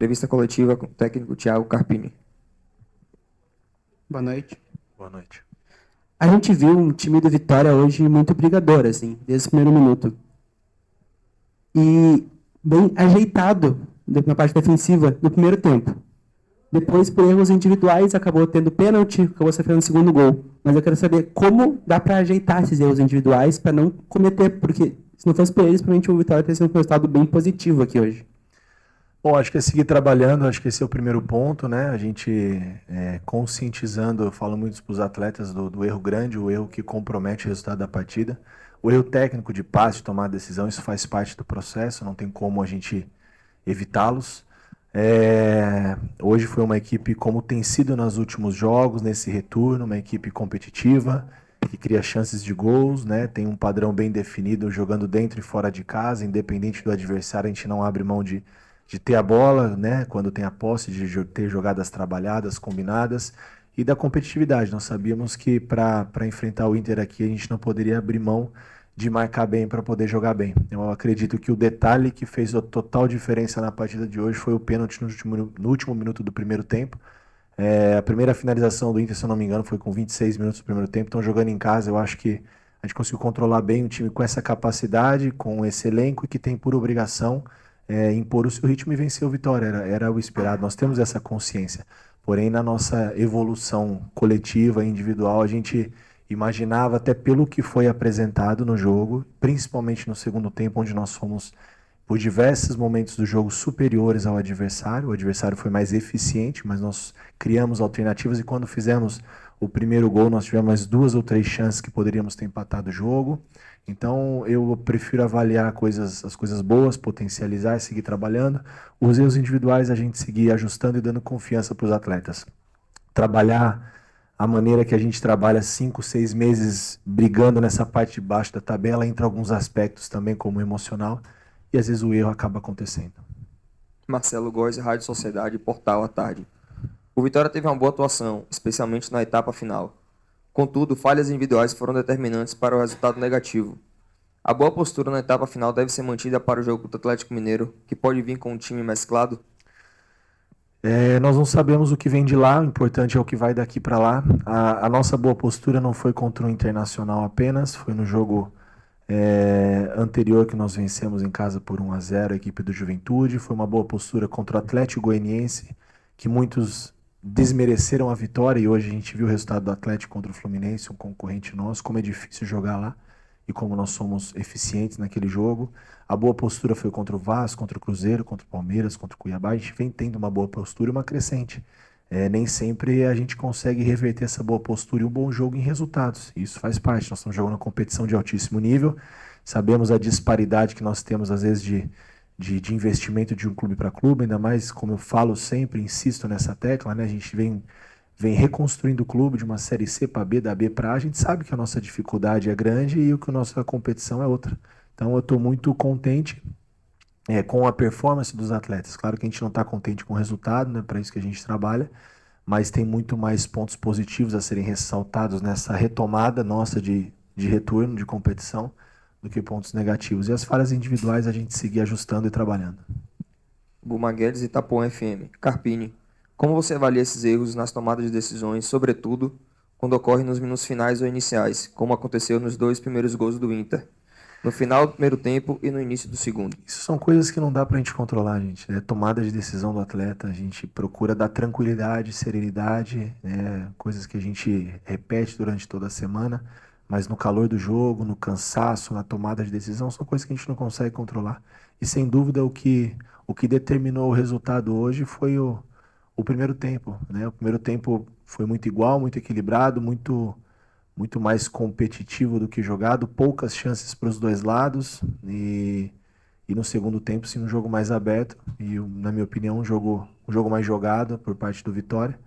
Entrevista coletiva com o técnico Thiago Carpini. Boa noite. Boa noite. A gente viu um time do Vitória hoje muito brigador, assim, desde o primeiro minuto. E bem ajeitado na parte defensiva no primeiro tempo. Depois, por erros individuais, acabou tendo pênalti, acabou sofrendo o segundo gol. Mas eu quero saber como dá para ajeitar esses erros individuais para não cometer, porque se não fosse por eles, provavelmente o Vitória teria sido um resultado bem positivo aqui hoje. Bom, acho que é seguir trabalhando, acho que esse é o primeiro ponto, né? A gente conscientizando, eu falo muito para os atletas do erro grande, o erro que compromete o resultado da partida. O erro técnico de passe, de tomar decisão, isso faz parte do processo, não tem como a gente evitá-los. Hoje foi uma equipe, como tem sido nos últimos jogos, nesse retorno, uma equipe competitiva, que cria chances de gols, né? Tem um padrão bem definido, jogando dentro e fora de casa, independente do adversário, a gente não abre mão de ter a bola, né? Quando tem a posse, de ter jogadas trabalhadas, combinadas, e da competitividade. Nós sabíamos que para enfrentar o Inter aqui, a gente não poderia abrir mão de marcar bem para poder jogar bem. Eu acredito que o detalhe que fez a total diferença na partida de hoje foi o pênalti no último minuto do primeiro tempo. A primeira finalização do Inter, se eu não me engano, foi com 26 minutos do primeiro tempo. Então, jogando em casa, eu acho que a gente conseguiu controlar bem o time com essa capacidade, com esse elenco e que tem por obrigação impor o seu ritmo e vencer o Vitória. Era o esperado. Nós temos essa consciência. Porém, na nossa evolução coletiva e individual, a gente imaginava, até pelo que foi apresentado no jogo, principalmente no segundo tempo, onde nós fomos, por diversos momentos do jogo, superiores ao adversário. O adversário foi mais eficiente, mas nós criamos alternativas e quando fizemos o primeiro gol, nós tivemos mais 2 ou 3 chances que poderíamos ter empatado o jogo. Então, eu prefiro avaliar as coisas boas, potencializar e seguir trabalhando. Os erros individuais, a gente seguir ajustando e dando confiança para os atletas. Trabalhar a maneira que a gente trabalha 5, 6 meses brigando nessa parte de baixo da tabela, entra alguns aspectos também, como emocional, e às vezes o erro acaba acontecendo. Marcelo Góes, Rádio Sociedade, Portal à Tarde. O Vitória teve uma boa atuação, especialmente na etapa final. Contudo, falhas individuais foram determinantes para o resultado negativo. A boa postura na etapa final deve ser mantida para o jogo contra o Atlético Mineiro, que pode vir com um time mesclado. Nós não sabemos o que vem de lá, o importante é o que vai daqui para lá. A nossa boa postura não foi contra o Internacional apenas, foi no jogo anterior que nós vencemos em casa por 1-0 a equipe do Juventude. Foi uma boa postura contra o Atlético Goianiense, que muitos desmereceram a vitória e hoje a gente viu o resultado do Atlético contra o Fluminense, um concorrente nosso, como é difícil jogar lá e como nós somos eficientes naquele jogo. A boa postura foi contra o Vasco, contra o Cruzeiro, contra o Palmeiras, contra o Cuiabá. A gente vem tendo uma boa postura e uma crescente. Nem sempre a gente consegue reverter essa boa postura e um bom jogo em resultados. Isso faz parte. Nós estamos jogando uma competição de altíssimo nível. Sabemos a disparidade que nós temos, às vezes, de investimento de um clube para clube, ainda mais, como eu falo sempre, insisto nessa tecla, né? A gente vem reconstruindo o clube de uma série C para B, da B para A. A gente sabe que a nossa dificuldade é grande e que a nossa competição é outra. Então, eu estou muito contente com a performance dos atletas. Claro que a gente não está contente com o resultado, né? Para isso que a gente trabalha, mas tem muito mais pontos positivos a serem ressaltados nessa retomada nossa de retorno, de competição, do que pontos negativos. E as falhas individuais a gente seguir ajustando e trabalhando. Guma Guedes, Itapuã FM. Carpini, como você avalia esses erros nas tomadas de decisões, sobretudo quando ocorrem nos minutos finais ou iniciais, como aconteceu nos 2 primeiros gols do Inter? No final do primeiro tempo e no início do segundo. Isso são coisas que não dá pra gente controlar, gente. Tomada de decisão do atleta, a gente procura dar tranquilidade, serenidade, coisas que a gente repete durante toda a semana, mas no calor do jogo, no cansaço, na tomada de decisão, são coisas que a gente não consegue controlar. E sem dúvida o que determinou o resultado hoje foi o primeiro tempo, né? O primeiro tempo foi muito igual, muito equilibrado, muito mais competitivo do que jogado, poucas chances para os dois lados e no segundo tempo sim um jogo mais aberto e na minha opinião um jogo mais jogado por parte do Vitória.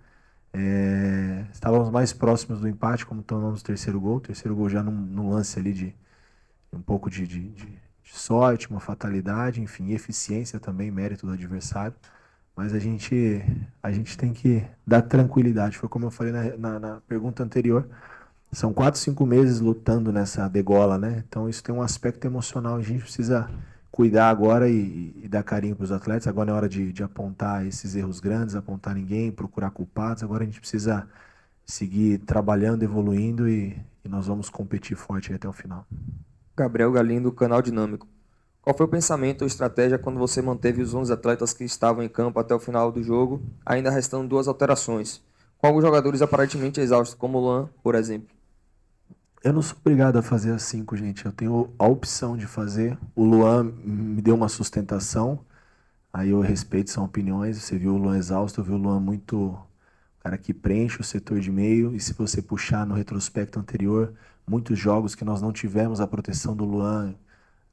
Estávamos mais próximos do empate como tomamos o terceiro gol já num lance ali de um pouco de sorte, uma fatalidade, enfim, eficiência também, mérito do adversário. Mas a gente tem que dar tranquilidade. Foi como eu falei na pergunta anterior. São 4, 5 meses lutando nessa degola, né? Então isso tem um aspecto emocional. A gente precisa cuidar agora e dar carinho para os atletas. Agora é hora de apontar esses erros grandes, apontar ninguém, procurar culpados. Agora a gente precisa seguir trabalhando, evoluindo e nós vamos competir forte aí até o final. Gabriel Galindo, Canal Dinâmico. Qual foi o pensamento ou estratégia quando você manteve os 11 atletas que estavam em campo até o final do jogo, ainda restando 2 alterações? Com alguns jogadores aparentemente exaustos, como o Luan, por exemplo. Eu não sou obrigado a fazer as 5, gente. Eu tenho a opção de fazer. O Luan me deu uma sustentação. Aí eu respeito, são opiniões. Você viu o Luan exausto, eu vi o Luan muito cara que preenche o setor de meio. E se você puxar no retrospecto anterior, muitos jogos que nós não tivemos a proteção do Luan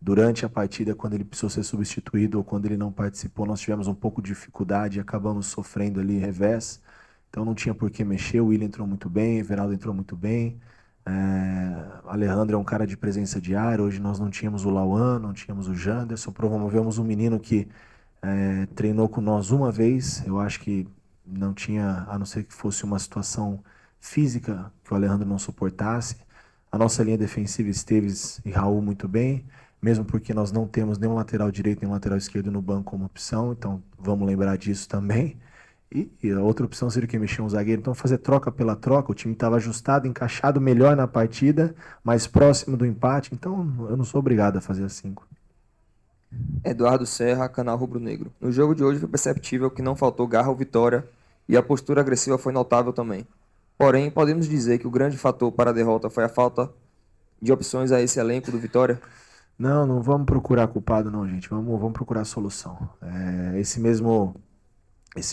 durante a partida, quando ele precisou ser substituído ou quando ele não participou, nós tivemos um pouco de dificuldade e acabamos sofrendo ali revés. Então não tinha por que mexer. O Willian entrou muito bem, o Everaldo entrou muito bem. Alejandro é um cara de presença diária. Hoje nós não tínhamos o Lauan, não tínhamos o Janderson. Promovemos um menino que treinou com nós uma vez. Eu acho que não tinha, a não ser que fosse uma situação física que o Alejandro não suportasse. A nossa linha defensiva, Esteves e Raul, muito bem, mesmo porque nós não temos nenhum lateral direito nem um lateral esquerdo no banco como opção, então vamos lembrar disso também. E a outra opção seria que mexer um zagueiro. Então, fazer troca pela troca. O time estava ajustado, encaixado melhor na partida, mais próximo do empate. Então, eu não sou obrigado a fazer as 5. Eduardo Serra, Canal Rubro Negro. No jogo de hoje foi perceptível que não faltou garra ou vitória e a postura agressiva foi notável também. Porém, podemos dizer que o grande fator para a derrota foi a falta de opções a esse elenco do Vitória? Não, não vamos procurar culpado, não, gente. Vamos procurar solução. Esse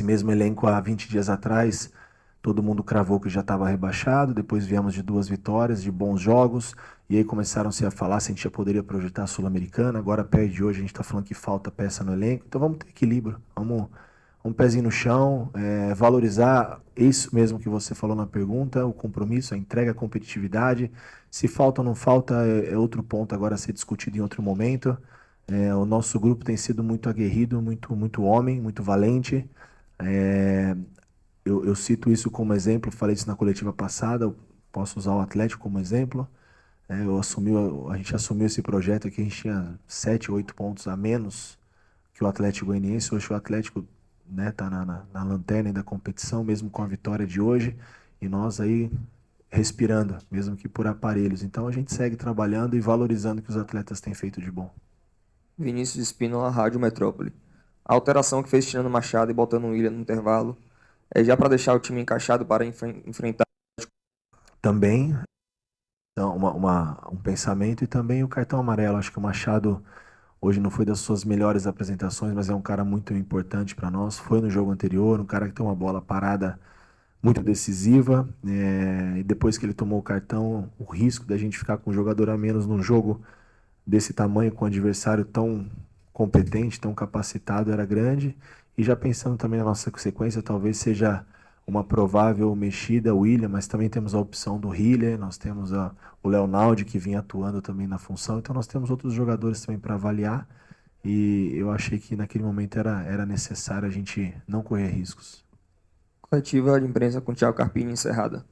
mesmo elenco há 20 dias atrás, todo mundo cravou que já estava rebaixado, depois viemos de 2 vitórias, de bons jogos, e aí começaram-se a falar se a gente já poderia projetar a Sul-Americana, agora perde hoje, a gente está falando que falta peça no elenco, então vamos ter equilíbrio, vamos um pezinho no chão, valorizar isso mesmo que você falou na pergunta, o compromisso, a entrega, a competitividade. Se falta ou não falta é outro ponto agora a ser discutido em outro momento. O nosso grupo tem sido muito aguerrido, muito homem, muito valente. Eu cito isso como exemplo, falei isso na coletiva passada, eu posso usar o Atlético como exemplo. A gente assumiu esse projeto aqui, a gente tinha 7, 8 pontos a menos que o Atlético Goianiense. Hoje o Atlético tá na lanterna da competição, mesmo com a vitória de hoje, e nós aí respirando, mesmo que por aparelhos. Então a gente segue trabalhando e valorizando o que os atletas têm feito de bom. Vinícius Espínola, Rádio Metrópole. A alteração que fez tirando Machado e botando o Willian no intervalo é já para deixar o time encaixado para enfrentar. Também então, um pensamento e também o cartão amarelo. Acho que o Machado hoje não foi das suas melhores apresentações, mas é um cara muito importante para nós. Foi no jogo anterior, um cara que tem uma bola parada muito decisiva. E depois que ele tomou o cartão, o risco da gente ficar com um jogador a menos num jogo desse tamanho, com um adversário tão competente, tão capacitado, era grande. E já pensando também na nossa sequência, talvez seja uma provável mexida, o William, mas também temos a opção do Hiller, nós temos o Leonaldi, que vinha atuando também na função, então nós temos outros jogadores também para avaliar, e eu achei que naquele momento era necessário a gente não correr riscos. Coletiva de imprensa com Thiago Carpini encerrada.